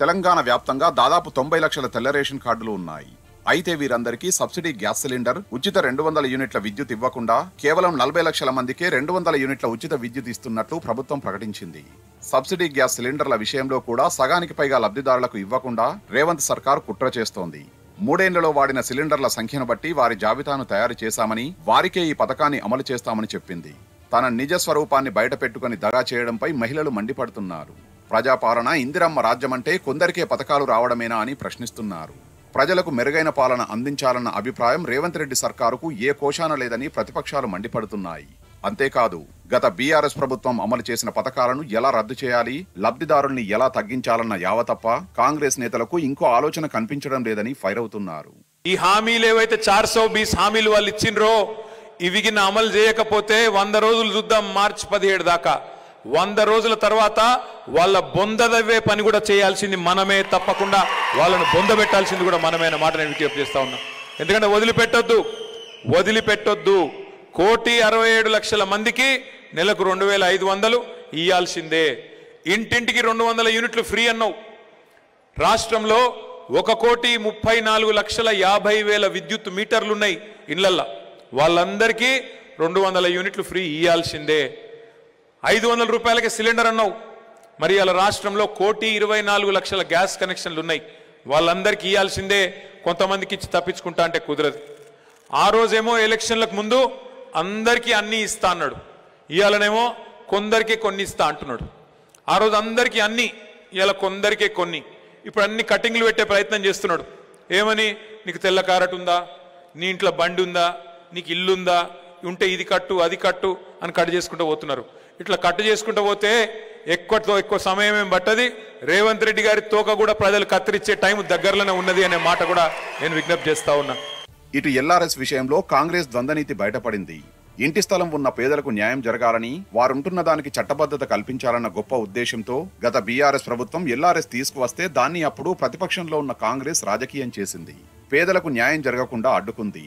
తెలంగాణ వ్యాప్తంగా దాదాపు 90 లక్షల తెల్ల రేషన్ కార్డులు ఉన్నాయి. అయితే వీరందరికీ సబ్సిడీ గ్యాస్ సిలిండర్, ఉచిత 200 యూనిట్ల విద్యుత్ ఇవ్వకుండా కేవలం 40 లక్షల మందికే 200 యూనిట్ల ఉచిత విద్యుత్ ఇస్తున్నట్లు ప్రభుత్వం ప్రకటించింది. సబ్సిడీ గ్యాస్ సిలిండర్ల విషయంలో కూడా సగానికి పైగా లబ్ధిదారులకు ఇవ్వకుండా రేవంత్ సర్కార్ కుట్ర చేస్తోంది. 3 ఏళ్లలో వాడిన సిలిండర్ల సంఖ్యను బట్టి వారి జాబితాను తయారు చేశామని, వారికే ఈ పథకాన్ని అమలు చేస్తామని చెప్పింది. తన నిజ స్వరూపాన్ని బయట పెట్టుకుని దగా చేయడంపై మహిళలు మండిపడుతున్నారు. ప్రజాపాలన, ఇందిరమ్మ రాజ్యమంటే కొందరికే పథకాలు రావడమేనా అని ప్రశ్నిస్తున్నారు. ప్రజలకు మెరుగైన పాలన అందించాలన్న అభిప్రాయం రేవంత్ రెడ్డి సర్కారుకు ఏ కోశాన లేదని ప్రతిపక్షాలు మండిపడుతున్నాయి. అంతేకాదు గత బీఆర్ఎస్ ప్రభుత్వం అమలు చేసిన పథకాలను ఎలా రద్దు చేయాలి, లబ్ధిదారుల్ని ఎలా తగ్గించాలన్న యావ తప్ప కాంగ్రెస్ నేతలకు ఇంకో ఆలోచన కనిపించడం లేదని ఫైర్ అవుతున్నారు. ఈ హామీలు ఏవైతే 420 హామీలు వాళ్ళు ఇచ్చిండ్రో ఇవి అమలు చేయకపోతే 100 రోజులు చూద్దాం, మార్చి 17 దాకా. 100 రోజుల తర్వాత వాళ్ళ బొందదవ్వే పని కూడా చేయాల్సింది మనమే, తప్పకుండా వాళ్ళను బొందబెట్టాల్సింది కూడా మనమే అన్న మాట నేను విజ్ఞప్తి చేస్తా ఉన్నా. ఎందుకంటే వదిలిపెట్టొద్దు. 1,67,00,000 మందికి నెలకు 2,500 ఇయ్యాల్సిందే. ఇంటింటికి 200 యూనిట్లు ఫ్రీ అన్నావు. రాష్ట్రంలో 1,34,50,000 విద్యుత్ మీటర్లున్నాయి ఇళ్లల్లో. వాళ్ళందరికీ 200 యూనిట్లు ఫ్రీ ఇయ్యాల్సిందే. 500 రూపాయలకి సిలిండర్ అన్నావు. మరి అలా రాష్ట్రంలో 1,24,00,000 గ్యాస్ కనెక్షన్లు ఉన్నాయి. వాళ్ళందరికీ ఇవ్వాల్సిందే. కొంతమందికి ఇచ్చి తప్పించుకుంటా అంటే కుదరదు. ఆ రోజేమో ఎలక్షన్లకు ముందు అందరికీ అన్ని ఇస్తా అన్నాడు. ఇవాళనేమో కొందరికే కొన్ని ఇస్తా అంటున్నాడు. ఆ రోజు అందరికీ అన్ని, ఇవాళ కొందరికే కొన్ని. ఇప్పుడు అన్ని కటింగ్లు పెట్టే ప్రయత్నం చేస్తున్నాడు. ఏమని? నీకు తెల్ల కారట్ ఉందా, నీ ఇంట్లో బండి ఉందా, నీకు ఇల్లుందా, ఉంటే ఇది కట్టు అది కట్టు అని కట్ చేసుకుంటూ పోతున్నారు. ఇట్లా కట్టు చేసుకుంటూ పోతే ఎక్కువ సమయం ఏం పట్టది. రేవంత్ రెడ్డి గారి తోక కూడా ప్రజలు కత్తిరించే టైం దగ్గరలోనే ఉన్నది అనే మాట కూడా నేను విజ్ఞప్తి చేస్తా ఉన్నా. ఇటు ఎల్ఆర్ఎస్ విషయంలో కాంగ్రెస్ ద్వంద్వనీతి బయటపడింది. ఇంటి స్థలం ఉన్న పేదలకు న్యాయం జరగాలని, వారుంటున్న దానికి చట్టబద్ధత కల్పించాలన్న గొప్ప ఉద్దేశంతో గత బీఆర్ఎస్ ప్రభుత్వం ఎల్ఆర్ఎస్ తీసుకువస్తే దాన్ని అప్పుడు ప్రతిపక్షంలో ఉన్న కాంగ్రెస్ రాజకీయం చేసింది. పేదలకు న్యాయం జరగకుండా అడ్డుకుంది.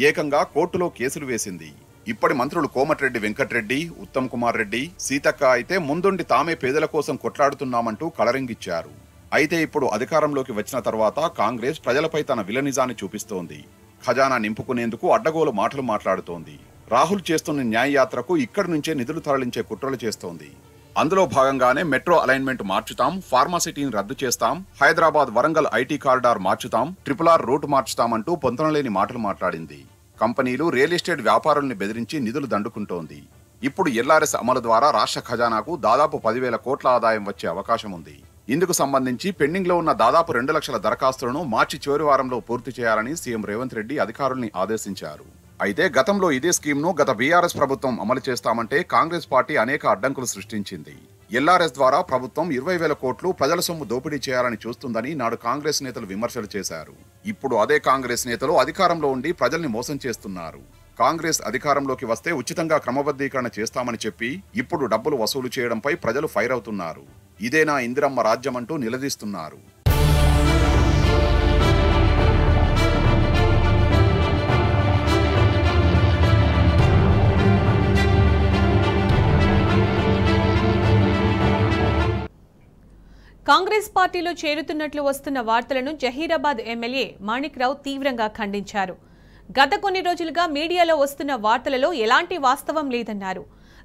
ఏకంగా కోర్టులో కేసులు వేసింది. ఇప్పటి మంత్రులు కోమటిరెడ్డి వెంకటరెడ్డి, ఉత్తమ్ కుమార్ రెడ్డి, సీతక్క అయితే ముందుండి తామే పేదల కోసం కొట్లాడుతున్నామంటూ కలరింగిచ్చారు. అయితే ఇప్పుడు అధికారంలోకి వచ్చిన తర్వాత కాంగ్రెస్ ప్రజలపై తన విలనిజాన్ని చూపిస్తోంది. ఖజానా నింపుకునేందుకు అడ్డగోలు మాటలు మాట్లాడుతోంది. రాహుల్ చేస్తున్న న్యాయయాత్రకు ఇక్కడి నుంచే నిధులు తరలించే కుట్రలు చేస్తోంది. అందులో భాగంగానే మెట్రో అలైన్మెంట్ మార్చుతాం, ఫార్మాసిటీని రద్దు చేస్తాం, హైదరాబాద్ వరంగల్ ఐటీ కారిడార్ మార్చుతాం, RRR రూట్ మార్చుతామంటూ పొంతనలేని మాటలు మాట్లాడింది. కంపెనీలు, రియల్ ఎస్టేట్ వ్యాపారుల్ని బెదిరించి నిధులు దండుకుంటోంది. ఇప్పుడు ఎల్ఆర్ఎస్ అమలు ద్వారా రాష్ట్ర ఖజానాకు దాదాపు 10,000 కోట్ల ఆదాయం వచ్చే అవకాశం ఉంది. ఇందుకు సంబంధించి పెండింగ్ లో ఉన్న దాదాపు 2 లక్షల దరఖాస్తులను మార్చి చివరి వారంలో పూర్తి చేయాలని సీఎం రేవంత్ రెడ్డి అధికారుల్ని ఆదేశించారు. అయితే గతంలో ఇదే స్కీమ్ను గత బీఆర్ఎస్ ప్రభుత్వం అమలు చేస్తామంటే కాంగ్రెస్ పార్టీ అనేక అడ్డంకులు సృష్టించింది. ఎల్ఆర్ఎస్ ద్వారా ప్రభుత్వం 20,000 కోట్లు ప్రజల సొమ్ము దోపిడీ చేయాలని చూస్తుందని నాడు కాంగ్రెస్ నేతలు విమర్శలు చేశారు. ఇప్పుడు అదే కాంగ్రెస్ నేతలు అధికారంలో ఉండి ప్రజల్ని మోసం చేస్తున్నారు. కాంగ్రెస్ అధికారంలోకి వస్తే ఉచితంగా క్రమబద్ధీకరణ చేస్తామని చెప్పి ఇప్పుడు డబ్బులు వసూలు చేయడంపై ప్రజలు ఫైర్ అవుతున్నారు. ఇదేనా ఇందిరమ్మ రాజ్యమంటూ నిలదీస్తున్నారు. కాంగ్రెస్ పార్టీలో చేరుతున్నట్లు వస్తున్న వార్తలను జహీరాబాద్ ఎమ్మెల్యే మాణిక్రావు తీవ్రంగా ఖండించారు. గత కొన్ని రోజులుగా మీడియాలో వస్తున్న వార్తలలో ఎలాంటి వాస్తవం లేదన్నారు.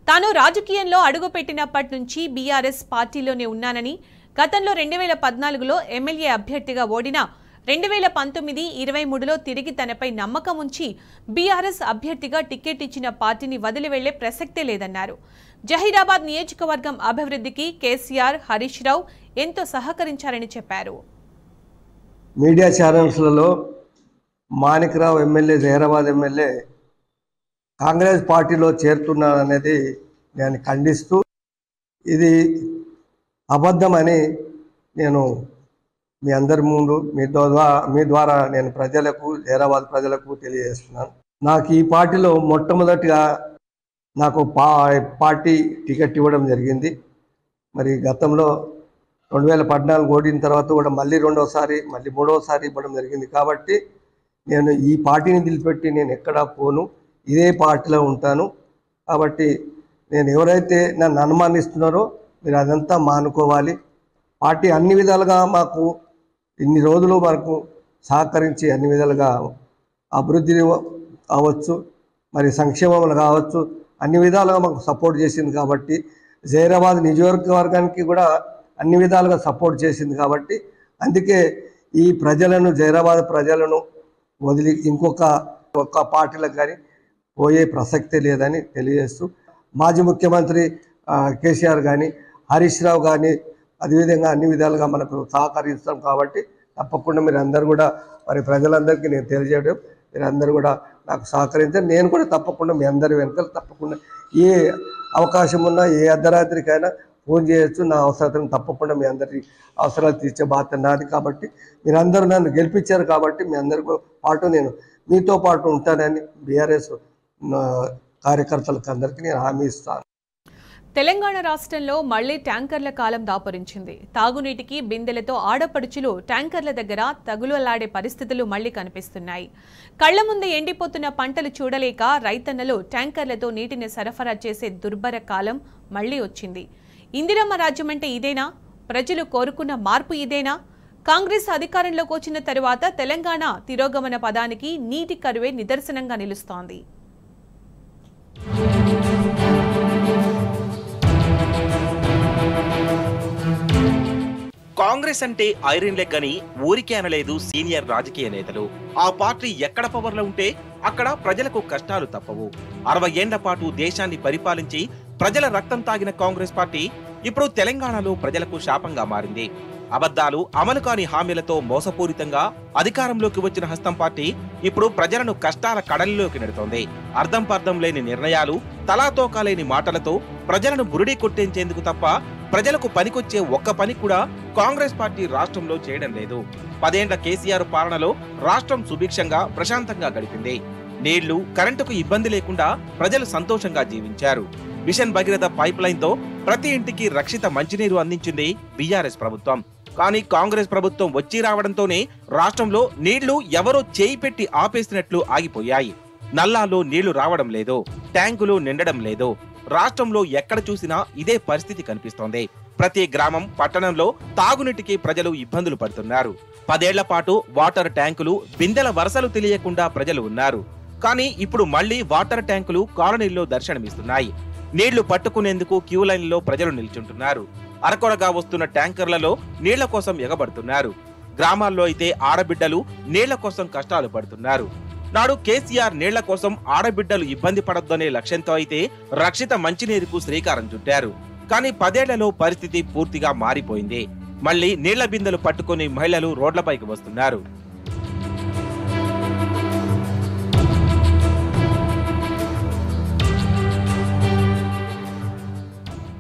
తాను రాజకీయంలో అడుగుపెట్టినప్పటి నుంచి బీఆర్ఎస్ పార్టీలోనే ఉన్నానని, గతంలో 2014లో ఎమ్మెల్యే అభ్యర్థిగా ఓడినా 2019, 23లో తిరిగి తనపై నమ్మకం ఉంచి బీఆర్ఎస్ అభ్యర్థిగా టికెట్ ఇచ్చిన పార్టీని వదిలి వెళ్లే ప్రసక్తే లేదన్నారు. జహీరాబాద్ నియోజకవర్గం అభివృద్ధికి కేసీఆర్, హరీష్ రావు ఎంతో సహకరించారని చెప్పారు. మీడియా ఛానల్స్లలో మాణిక్రావు ఎమ్మెల్యే, జహీరాబాద్ ఎమ్మెల్యే కాంగ్రెస్ పార్టీలో చేరుతున్నారనేది నేను ఖండిస్తూ, ఇది అబద్ధమని నేను మీ అందరి ముందు మీ ద్వారా నేను ప్రజలకు, జహీరాబాద్ ప్రజలకు తెలియజేస్తున్నాను. నాకు ఈ పార్టీలో మొట్టమొదటిగా నాకు పార్టీ టికెట్ ఇవ్వడం జరిగింది. మరి గతంలో 2014 ఓడిన తర్వాత కూడా మళ్ళీ రెండోసారి, మళ్ళీ మూడోసారి ఇవ్వడం జరిగింది. కాబట్టి నేను ఈ పార్టీని నిలిపెట్టి నేను ఎక్కడా పోను, ఇదే పార్టీలో ఉంటాను. కాబట్టి నేను ఎవరైతే నన్ను అనుమానిస్తున్నారో మీరు అదంతా మానుకోవాలి. పార్టీ అన్ని విధాలుగా మాకు ఇన్ని రోజులు మనకు సహకరించి అన్ని విధాలుగా అభివృద్ధి కావచ్చు, మరి సంక్షేమంలో కావచ్చు, అన్ని విధాలుగా మాకు సపోర్ట్ చేసింది. కాబట్టి జహీరాబాద్ నియోజకవర్గానికి కూడా అన్ని విధాలుగా సపోర్ట్ చేసింది. కాబట్టి అందుకే ఈ ప్రజలను, జహీరాబాద్ ప్రజలను వదిలి ఒక్క పార్టీలకు కానీ పోయే ప్రసక్తే లేదని తెలియజేస్తూ, మాజీ ముఖ్యమంత్రి కేసీఆర్ కానీ, హరీష్ రావు కానీ అదేవిధంగా అన్ని విధాలుగా మనకు సహకరిస్తాం. కాబట్టి తప్పకుండా మీరు అందరూ కూడా, మరి ప్రజలందరికీ నేను తెలియజేయడం, మీరు అందరూ కూడా నాకు సహకరించారు. నేను కూడా తప్పకుండా మీ అందరి వెనుక తప్పకుండా ఏ అవకాశం ఉన్నా, ఏ అర్ధరాత్రికైనా ఫోన్ చేయొచ్చు. నా అవసరాలను తప్పకుండా మీ అందరి అవసరాలు తీర్చే బాధ్యత నాది. కాబట్టి మీరందరూ నన్ను గెలిపించారు. కాబట్టి మీ అందరితో పాటు నేను మీతో పాటు ఉంటానని బీఆర్ఎస్ కార్యకర్తలకు అందరికీ నేను హామీ ఇస్తాను. తెలంగాణ రాష్ట్రంలో మళ్లీ ట్యాంకర్ల కాలం దాపురించింది. తాగునీటికి బిందెలతో ఆడపడుచులు ట్యాంకర్ల దగ్గర తగులులాడే పరిస్థితులు మళ్లీ కనిపిస్తున్నాయి. కళ్ల ముందు ఎండిపోతున్న పంటలు చూడలేక రైతన్నలు ట్యాంకర్లతో నీటిని సరఫరా చేసే దుర్భర కాలం మళ్లీ వచ్చింది. ఇందిరమ్మ రాజ్యం అంటే ఇదేనా? ప్రజలు కోరుకున్న మార్పు ఇదేనా? కాంగ్రెస్ అధికారంలోకి వచ్చిన తరువాత తెలంగాణ తిరోగమన పదానికి నీటి కరువే నిదర్శనంగా నిలుస్తోంది. కాంగ్రెస్ అంటే ఐరన్ లెగ్ అని ఊరికే అనలేదు సీనియర్ రాజకీయ నేతలు. ఆ పార్టీ ఎక్కడ పవర్లో ఉంటే అక్కడ ప్రజలకు కష్టాలు తప్పవు. 60 ఏళ్ల పాటు దేశాన్ని పరిపాలించి ప్రజల రక్తం తాగిన కాంగ్రెస్ పార్టీ ఇప్పుడు తెలంగాణలో ప్రజలకు శాపంగా మారింది. అబద్ధాలు, అమలు కాని హామీలతో మోసపూరితంగా అధికారంలోకి వచ్చిన హస్తం పార్టీ ఇప్పుడు ప్రజలను కష్టాల కడలిలోకి నెడుతోంది. అర్థం పర్థం లేని నిర్ణయాలు, తలాతోకా లేని మాటలతో ప్రజలను బురిడి కొట్టించేందుకు తప్ప ప్రజలకు పనికొచ్చే ఒక్క పని కూడా కాంగ్రెస్ పార్టీ రాష్ట్రంలో చేయడం లేదు. 10 ఏళ్ల కేసీఆర్ పాలనలో రాష్ట్రం సుభిక్షంగా, ప్రశాంతంగా గడిపింది. నీళ్లు, కరెంటుకు ఇబ్బంది లేకుండా ప్రజలు సంతోషంగా జీవించారు. మిషన్ భగీరథ పైప్ లైన్ తో ప్రతి ఇంటికి రక్షిత మంచినీరు అందించింది బీఆర్ఎస్ ప్రభుత్వం. కానీ కాంగ్రెస్ ప్రభుత్వం వచ్చి రావడంతోనే రాష్ట్రంలో నీళ్లు ఎవరో చేయి పెట్టి ఆపేసినట్లు ఆగిపోయాయి. నల్లాల్లో నీళ్లు రావడం లేదు, ట్యాంకులు నిండడం లేదు. రాష్ట్రంలో ఎక్కడ చూసినా ఇదే పరిస్థితి కనిపిస్తోంది. ప్రతి గ్రామం, పట్టణంలో తాగునీటికి ప్రజలు ఇబ్బందులు పడుతున్నారు. 10 ఏళ్ల పాటు వాటర్ ట్యాంకులు, బిందెల వరసలు తెలియకుండా ప్రజలు ఉన్నారు. కానీ ఇప్పుడు మళ్లీ వాటర్ ట్యాంకులు కాలనీల్లో దర్శనమిస్తున్నాయి. నీళ్లు పట్టుకునేందుకు క్యూ లైన్లో ప్రజలు నిల్చుంటున్నారు. అరకొరగా వస్తున్న ట్యాంకర్లలో నీళ్ల కోసం ఎగబడుతున్నారు. గ్రామాల్లో అయితే ఆడబిడ్డలు నీళ్ల కోసం కష్టాలు పడుతున్నారు. నాడు కేసీఆర్ నీళ్ల కోసం ఆడబిడ్డలు ఇబ్బంది పడొద్దనే లక్ష్యంతో అయితే రక్షిత మంచినీరుకు శ్రీకారం చుట్టారు. కానీ 10 ఏళ్లలో పరిస్థితి పూర్తిగా మారిపోయింది. మళ్లీ నీళ్ల బిందెలు పట్టుకుని మహిళలు రోడ్లపైకి వస్తున్నారు.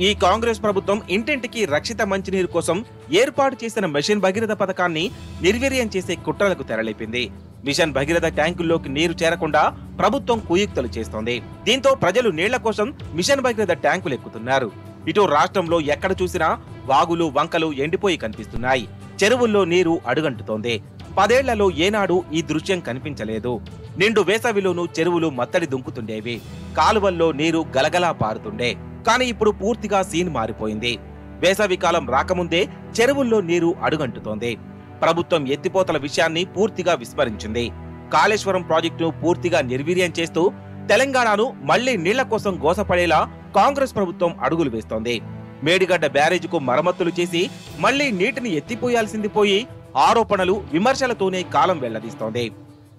ఈ కాంగ్రెస్ ప్రభుత్వం ఇంటింటికి రక్షిత మంచినీరు కోసం ఏర్పాటు చేసిన మిషన్ భగీరథ పథకాన్ని నిర్వీర్యం చేసే కుట్రలకు తెరలేపింది. మిషన్ భగీరథ ట్యాంకుల్లోకి నీరు చేరకుండా ప్రభుత్వం కుయుక్తులు చేస్తోంది. దీంతో ప్రజలు నీళ్ల కోసం మిషన్ భగీరథ ట్యాంకులు ఎక్కుతున్నారు. ఇటు రాష్ట్రంలో ఎక్కడ చూసినా వాగులు, వంకలు ఎండిపోయి కనిపిస్తున్నాయి. చెరువుల్లో నీరు అడుగంటుతోంది. 10 ఏళ్లలో ఏనాడు ఈ దృశ్యం కనిపించలేదు. నిండు వేసవిలోనూ చెరువులు మత్తడి దుంకుతుండేవి. కాలువల్లో నీరు గలగలా పారుతుండే. కానీ ఇప్పుడు పూర్తిగా సీన్ మారిపోయింది. వేసవి కాలం రాకముందే చెరువుల్లో నీరు అడుగంటుతోంది. ప్రభుత్వం ఎత్తిపోతల విషయాన్ని పూర్తిగా విస్మరించింది. కాళేశ్వరం ప్రాజెక్టును పూర్తిగా నిర్వీర్యం చేస్తూ తెలంగాణను మళ్లీ నీళ్ల కోసం గోసపడేలా కాంగ్రెస్ ప్రభుత్వం అడుగులు వేస్తోంది. మేడిగడ్డ బ్యారేజీకు మరమ్మతులు చేసి మళ్లీ నీటిని ఎత్తిపోయాల్సింది పోయి ఆరోపణలు, విమర్శలతోనే కాలం వెళ్లదీస్తోంది.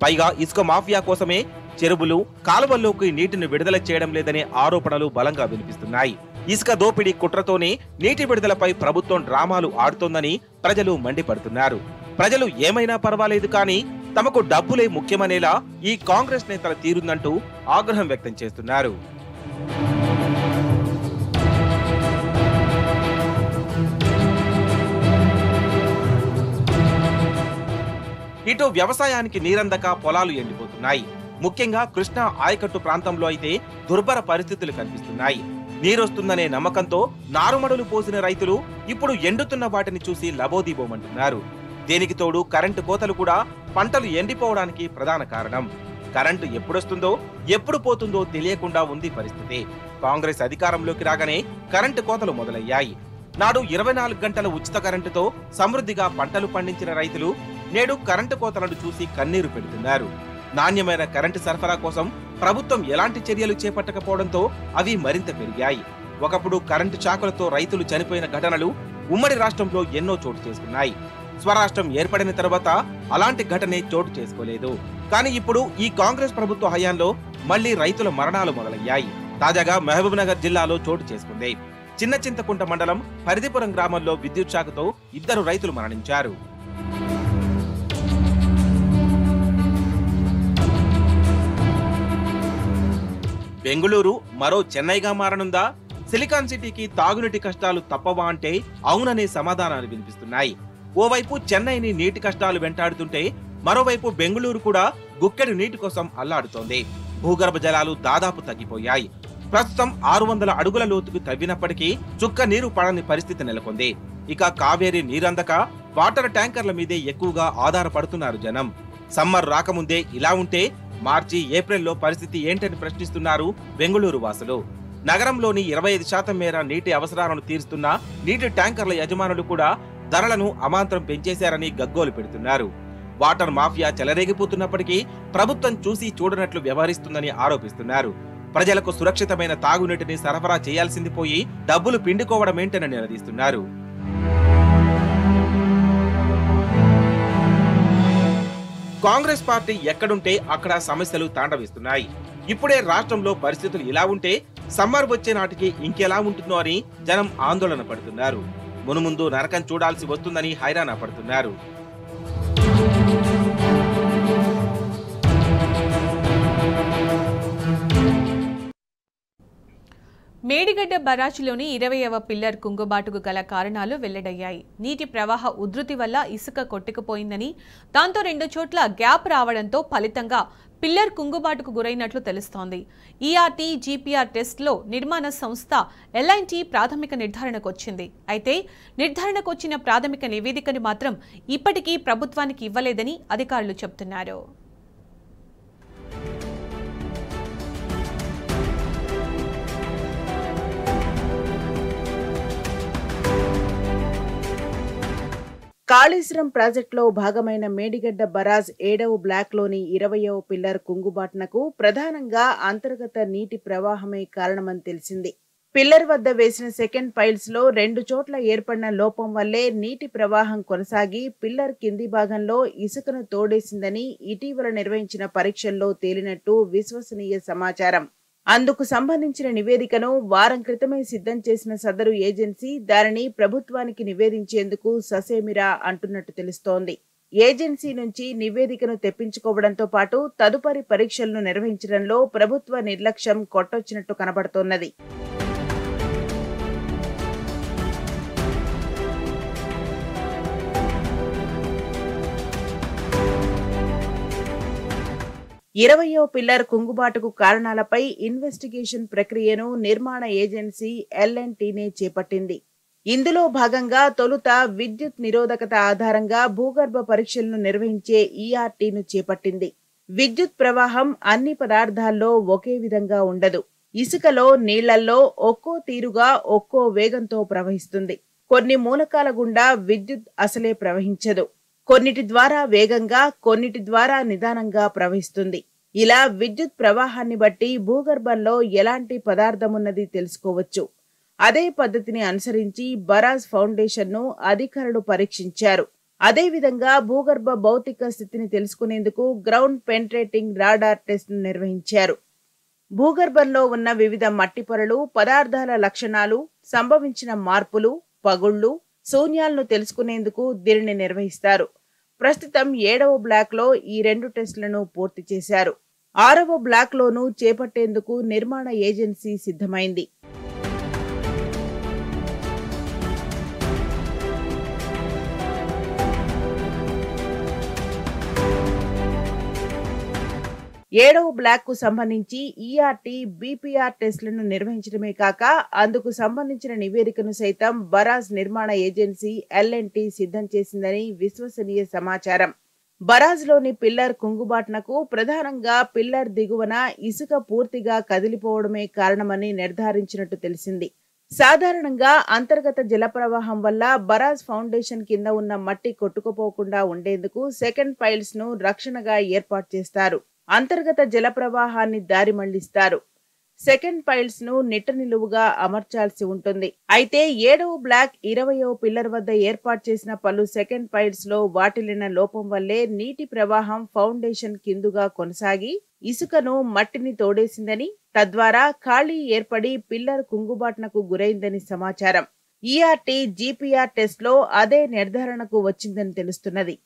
పైగా ఇసుక మాఫియా కోసమే చెరువులు, కాలువల్లోకి నీటిని విడుదల చేయడం లేదనే ఆరోపణలు బలంగా వినిపిస్తున్నాయి. ఇసుక దోపిడీ కుట్రతోనే నీటి విడుదలపై ప్రభుత్వం డ్రామాలు ఆడుతోందని ప్రజలు మండిపడుతున్నారు. ప్రజలు ఏమైనా పర్వాలేదు కానీ తమకు డబ్బులే ముఖ్యమనేలా ఈ కాంగ్రెస్ నేతల తీరుందంటూ ఆగ్రహం వ్యక్తం చేస్తున్నారు. ఇటు వ్యవసాయానికి నీరందక పొలాలు ఎండిపోతున్నాయి. ముఖ్యంగా కృష్ణా ఆయకట్టు ప్రాంతంలో అయితే దుర్భర పరిస్థితులు కనిపిస్తున్నాయి. నీరొస్తుందనే నమ్మకంతో నారుమడులు పోసిన రైతులు ఇప్పుడు ఎండుతున్న వాటిని చూసి లబోదీబోమంటున్నారు. దీనికి తోడు కరెంటు కోతలు కూడా పంటలు ఎండిపోవడానికి ప్రధాన కారణం. కరెంటు ఎప్పుడొస్తుందో, ఎప్పుడు పోతుందో తెలియకుండా ఉంది పరిస్థితి. కాంగ్రెస్ అధికారంలోకి రాగానే కరెంటు కోతలు మొదలయ్యాయి. నాడు 24 గంటల ఉచిత కరెంటుతో సమృద్ధిగా పంటలు పండించిన రైతులు నేడు కరెంటు కోతలను చూసి కన్నీరు పెడుతున్నారు. నాణ్యమైన కరెంటు సరఫరా కోసం ప్రభుత్వం ఎలాంటి చర్యలు చేపట్టకపోవడంతో అవి మరింత పెరిగాయి. ఒకప్పుడు కరెంటు షాకులతో రైతులు చనిపోయిన ఘటనలు ఉమ్మడి రాష్ట్రంలో ఎన్నో చోటు చేసుకున్నాయి. స్వరాష్ట్రం ఏర్పడిన తర్వాత అలాంటి ఘటనే చోటు చేసుకోలేదు. కానీ ఇప్పుడు ఈ కాంగ్రెస్ ప్రభుత్వ హయాంలో మళ్లీ రైతుల మరణాలు మొదలయ్యాయి. తాజాగా మహబూబ్నగర్ జిల్లాలో చోటు చేసుకుంది. చిన్న చింతకుంట మండలం పరిధిపురం గ్రామంలో విద్యుత్ షాకుతో 2 రైతులు మరణించారు. బెంగుళూరు మరో చెన్నైగా మారనుందా? సిలికాన్ సిటీకి తాగునీటి కష్టాలు తప్పవా అంటే అవుననే సమాధానాలు వినిపిస్తున్నాయి. ఓవైపు చెన్నైని నీటి కష్టాలు వెంటాడుతుంటే మరోవైపు బెంగుళూరు కూడా గుక్కెడు నీటి కోసం అల్లాడుతోంది. భూగర్భ జలాలు దాదాపు తగ్గిపోయాయి. ప్రస్తుతం 600 అడుగుల లోతుకు తవ్వినప్పటికీ చుక్క నీరు పడని పరిస్థితి నెలకొంది. ఇక కావేరీ నీరందక వాటర్ ట్యాంకర్ల మీదే ఎక్కువగా ఆధారపడుతున్నారు జనం. సమ్మర్ రాకముందే ఇలా ఉంటే మార్చి, ఏప్రిల్లో పరిస్థితి ఏంటని ప్రశ్నిస్తున్నారు బెంగుళూరు వాసులు. నగరంలోని 25% మేర నీటి అవసరాలను తీరుస్తున్న నీటి ట్యాంకర్ల యజమానులు కూడా ధరలను అమాంతం పెంచేశారని గగ్గోలు పెడుతున్నారు. వాటర్ మాఫియా చెలరేగిపోతున్నప్పటికీ ప్రభుత్వం చూసి చూడనట్లు వ్యవహరిస్తుందని ఆరోపిస్తున్నారు. ప్రజలకు సురక్షితమైన తాగునీటిని సరఫరా చేయాల్సింది పోయి డబ్బులు పిండుకోవడమేంటని నిలదీస్తున్నారు. కాంగ్రెస్ పార్టీ ఎక్కడుంటే అక్కడ సమస్యలు తాండవిస్తున్నాయి. ఇప్పుడే రాష్ట్రంలో పరిస్థితులు ఇలా ఉంటే సమ్మర్ వచ్చే నాటికి ఇంకెలా ఉంటుందో అని జనం ఆందోళన పడుతున్నారు. మునుముందు నరకం చూడాల్సి వస్తుందని హైరాణ పడుతున్నారు. మేడిగడ్డ బరాజ్లోని 20వ పిల్లర్ కుంగుబాటుకు గల కారణాలు వెల్లడయ్యాయి. నీటి ప్రవాహ ఉధృతి వల్ల ఇసుక కొట్టుకుపోయిందని, దాంతో 2 చోట్ల గ్యాప్ రావడంతో ఫలితంగా పిల్లర్ కుంగుబాటుకు గురైనట్లు తెలుస్తోంది. ఈఆర్టీ జీపీఆర్ టెస్ట్లో నిర్మాణ సంస్థ ఎల్ఎన్టీ ప్రాథమిక నిర్ధారణకు వచ్చింది. అయితే నిర్ధారణకు వచ్చిన ప్రాథమిక నివేదికను మాత్రం ఇప్పటికీ ప్రభుత్వానికి ఇవ్వలేదని అధికారులు చెబుతున్నారు. కాళేశ్వరం ప్రాజెక్టులో భాగమైన మేడిగడ్డ బరాజ్ 7వ బ్లాక్లోని 20వ పిల్లర్ కుంగుబాటునకు ప్రధానంగా అంతర్గత నీటి ప్రవాహమే కారణమని తెలిసింది. పిల్లర్ వద్ద వేసిన సెకండ్ పైల్స్ లో 2 చోట్ల ఏర్పడిన లోపం వల్లే నీటి ప్రవాహం కొనసాగి పిల్లర్ కింది భాగంలో ఇసుకను తోడేసిందని ఇటీవల నిర్వహించిన పరీక్షల్లో తేలినట్టు విశ్వసనీయ సమాచారం. అందుకు సంబంధించిన నివేదికను వారం క్రితమే సిద్ధం చేసిన సదరు ఏజెన్సీ దానిని ప్రభుత్వానికి నివేదించేందుకు ససేమిరా అంటున్నట్టు తెలుస్తోంది. ఏజెన్సీ నుంచి నివేదికను తెప్పించుకోవడంతో పాటు తదుపరి పరీక్షలను నిర్వహించడంలో ప్రభుత్వ నిర్లక్ష్యం కొట్టొచ్చినట్టు కనబడుతోన్నది. ఇరవయో పిల్లర్ కుంగుబాటుకు కారణాలపై ఇన్వెస్టిగేషన్ ప్రక్రియను నిర్మాణ ఏజెన్సీ ఎల్ఎన్టీనే చేపట్టింది. ఇందులో భాగంగా తొలుత విద్యుత్ నిరోధకత ఆధారంగా భూగర్భ పరీక్షలను నిర్వహించే ఈఆర్టీను చేపట్టింది. విద్యుత్ ప్రవాహం అన్ని పదార్థాల్లో ఒకే విధంగా ఉండదు. ఇసుకలో, నీళ్లల్లో ఒక్కో తీరుగా ఒక్కో వేగంతో ప్రవహిస్తుంది. కొన్ని మూలకాల గుండా విద్యుత్ అసలే ప్రవహించదు. కొన్నిటి ద్వారా వేగంగా, కొన్నిటి ద్వారా నిదానంగా ప్రవహిస్తుంది. ఇలా విద్యుత్ ప్రవాహాన్ని బట్టి భూగర్భంలో ఎలాంటి పదార్థమున్నది తెలుసుకోవచ్చు. అదే పద్ధతిని అనుసరించి బరాజ్ ఫౌండేషన్ను అధికారులు పరీక్షించారు. అదేవిధంగా భూగర్భ భౌతిక స్థితిని తెలుసుకునేందుకు గ్రౌండ్ పెంట్రేటింగ్ రాడార్ టెస్ట్ నిర్వహించారు. భూగర్భంలో ఉన్న వివిధ మట్టి పొరలు, పదార్థాల లక్షణాలు, సంభవించిన మార్పులు, పగుళ్లు, శూన్యాలను తెలుసుకునేందుకు దీనిని నిర్వహిస్తారు. ప్రస్తుతం 7వ బ్లాక్లో ఈ 2 టెస్టులను పూర్తి చేశారు. 6వ బ్లాక్లోనూ చేపట్టేందుకు నిర్మాణ ఏజెన్సీ సిద్ధమైంది. ఏడవ బ్లాక్ కు సంబంధించి ఈఆర్టీ, బీపీఆర్ టెస్టులను నిర్వహించడమే కాక అందుకు సంబంధించిన నివేదికను సైతం బరాజ్ నిర్మాణ ఏజెన్సీ ఎల్ఎన్టీ సిద్ధం చేసిందని విశ్వసనీయ సమాచారం. బరాజ్లోని పిల్లర్ కుంగుబాటునకు ప్రధానంగా పిల్లర్ దిగువన ఇసుక పూర్తిగా కదిలిపోవడమే కారణమని నిర్ధారించినట్టు తెలిసింది. సాధారణంగా అంతర్గత జల ప్రవాహం వల్ల బరాజ్ ఫౌండేషన్ కింద ఉన్న మట్టి కొట్టుకుపోకుండా ఉండేందుకు సెకండ్ పైల్స్ ను రక్షణగా ఏర్పాటు చేస్తారు. అంతర్గత జల ప్రవాహాన్ని దారి మళ్లిస్తారు. సెకండ్ పైల్స్ ను నిట్ట నిలువుగా అమర్చాల్సి ఉంటుంది. అయితే 7వ బ్లాక్ 20వ పిల్లర్ వద్ద ఏర్పాటు చేసిన పలు సెకండ్ పైల్స్ లో వాటిల్లిన లోపం వల్లే నీటి ప్రవాహం ఫౌండేషన్ కిందుగా కొనసాగి ఇసుకను, మట్టిని తోడేసిందని, తద్వారా ఖాళీ ఏర్పడి పిల్లర్ కుంగుబాటునకు గురైందని సమాచారం. ఈఆర్టీ, జీపీఆర్ టెస్ట్ లో అదే నిర్ధారణకు వచ్చిందని తెలుస్తున్నది.